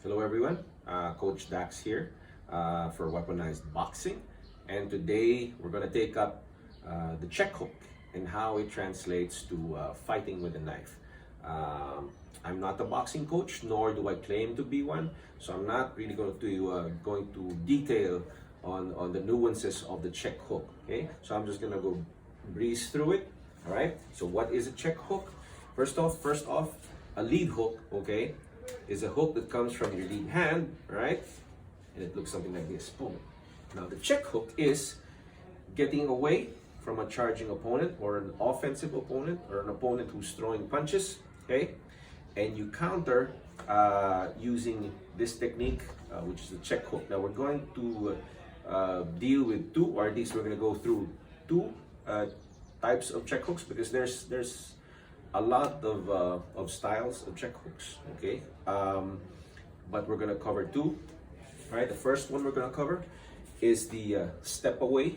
Hello everyone, Coach Dax here for Weaponized Boxing, and today we're going to take up the check hook and how it translates to fighting with a knife. I'm not a boxing coach, nor do I claim to be one, so I'm not really going to detail on the nuances of the check hook. Okay, so I'm just going to go breeze through it. All right. So what is a check hook? First off, a lead hook. Okay, is a hook that comes from your lead hand, right? And it looks something like this. Boom. Now the check hook is getting away from a charging opponent or an offensive opponent or an opponent who's throwing punches, okay? And you counter using this technique, which is the check hook. Now we're going to deal with two, or at least we're going to go through two types of check hooks, because there's a lot of styles of check hooks, okay? But we're gonna cover two, right? The first one we're gonna cover is the step away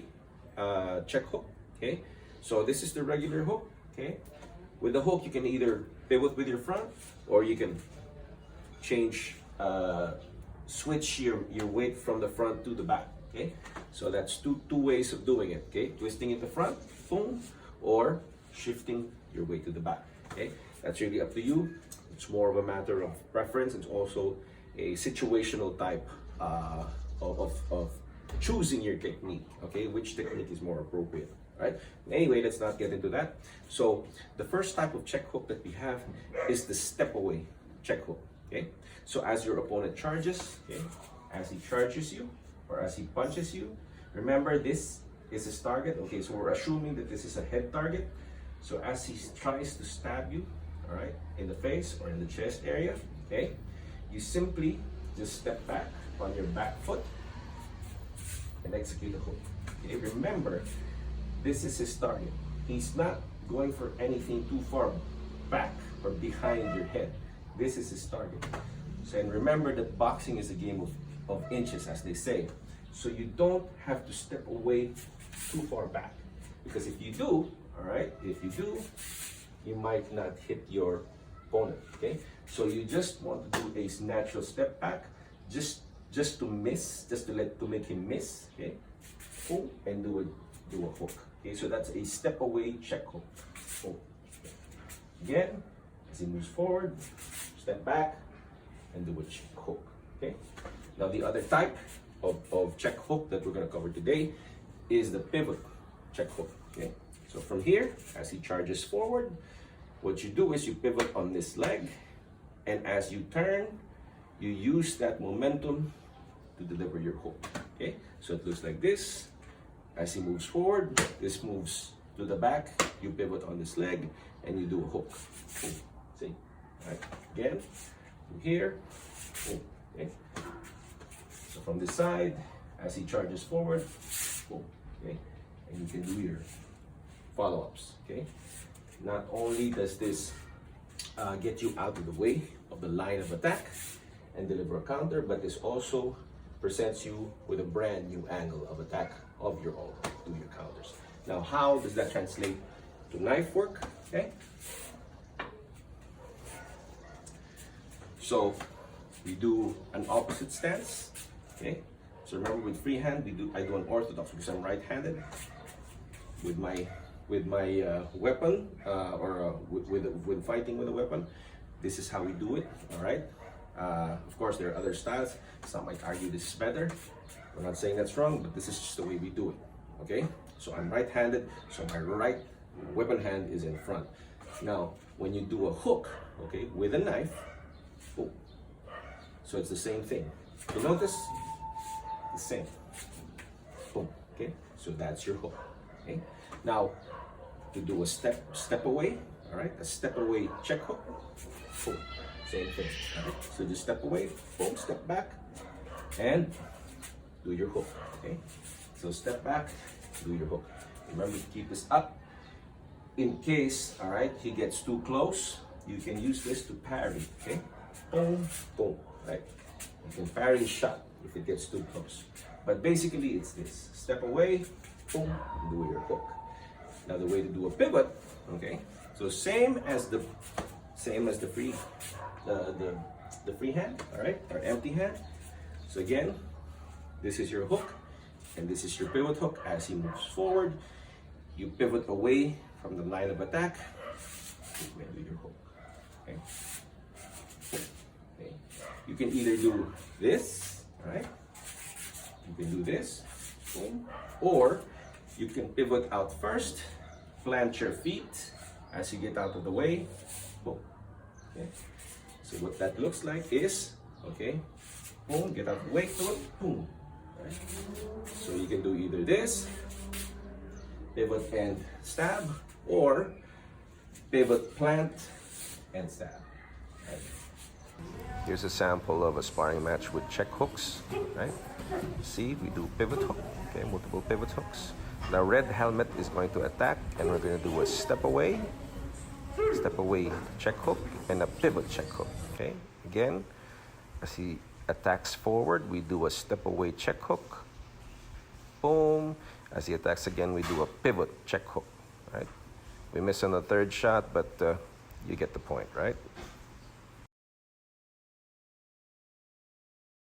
check hook, okay? So this is the regular hook, okay? With the hook, you can either pivot with your front, or you can change, switch your weight from the front to the back, okay? So that's two ways of doing it, okay? Twisting in the front, boom, or shifting your way to the back. Okay, that's really up to you. It's more of a matter of preference. It's also a situational type of choosing your technique. Okay, which technique is more appropriate, right? Anyway, let's not get into that. So the first type of check hook that we have is the step away check hook. Okay, so as your opponent charges, okay, as he charges you or as he punches you, remember this is his target. Okay, so we're assuming that this is a head target. So as he tries to stab you, all right, in the face or in the chest area, okay, you simply just step back on your back foot and execute the hook. Okay, remember, this is his target. He's not going for anything too far back or behind your head. This is his target. So, and remember that boxing is a game of inches, as they say. So you don't have to step away too far back, because if you do, all right, if you do, you might not hit your opponent. Okay, so you just want to do a natural step back, just to miss, to make him miss. Okay, boom, and do a hook. Okay, so that's a step away check hook. Boom. Again, as he moves forward, step back and do a check hook. Okay, now the other type of check hook that we're going to cover today is the pivot check hook. Okay, so from here, as he charges forward, what you do is you pivot on this leg, and as you turn, you use that momentum to deliver your hook. Okay, so it looks like this. As he moves forward, this moves to the back, you pivot on this leg, and you do a hook. Boom. See? All right, again, from here, boom. Okay, so from this side, as he charges forward, boom. Okay, and you can do your follow-ups. Okay, not only does this get you out of the way of the line of attack and deliver a counter, but this also presents you with a brand new angle of attack of your own to your counters. Now, how does that translate to knife work? Okay, so we do an opposite stance. Okay, so remember, with free hand I do an orthodox, because I'm right-handed. With my weapon, with fighting with a weapon, this is how we do it. All right. Of course, there are other styles. Some might argue this is better. We're not saying that's wrong, but this is just the way we do it. Okay. So I'm right-handed, so my right weapon hand is in front. Now, when you do a hook, okay, with a knife, boom. So it's the same thing. You notice the same. Boom. Okay. So that's your hook. Okay. Now, to do a step away, all right, a step away check hook, boom, same thing. All right? So just step away, boom, step back, and do your hook. Okay, so step back, do your hook. Remember to keep this up. In case, all right, he gets too close, you can use this to parry. Okay, boom, boom, right? You can parry shot if it gets too close. But basically, it's this: step away, boom, do your hook. Now the way to do a pivot, okay? So same as the free, the the free hand, all right, or empty hand. So again, this is your hook, and this is your pivot hook. As he moves forward, you pivot away from the line of attack. You may do your hook. Okay. Okay. You can either do this, all right? You can do this, boom, or you can pivot out first, plant your feet as you get out of the way, boom. Okay. So what that looks like is, okay, boom, get out of the way, boom. Right. So you can do either this, pivot and stab, or pivot, plant, and stab. Right. Here's a sample of a sparring match with check hooks, right? See, we do pivot hook, okay, multiple pivot hooks. Now red helmet is going to attack, and we're going to do a step away check hook, and a pivot check hook, okay? Again, as he attacks forward, we do a step away check hook, boom. As he attacks again, we do a pivot check hook, right? We miss on the third shot, but you get the point, right?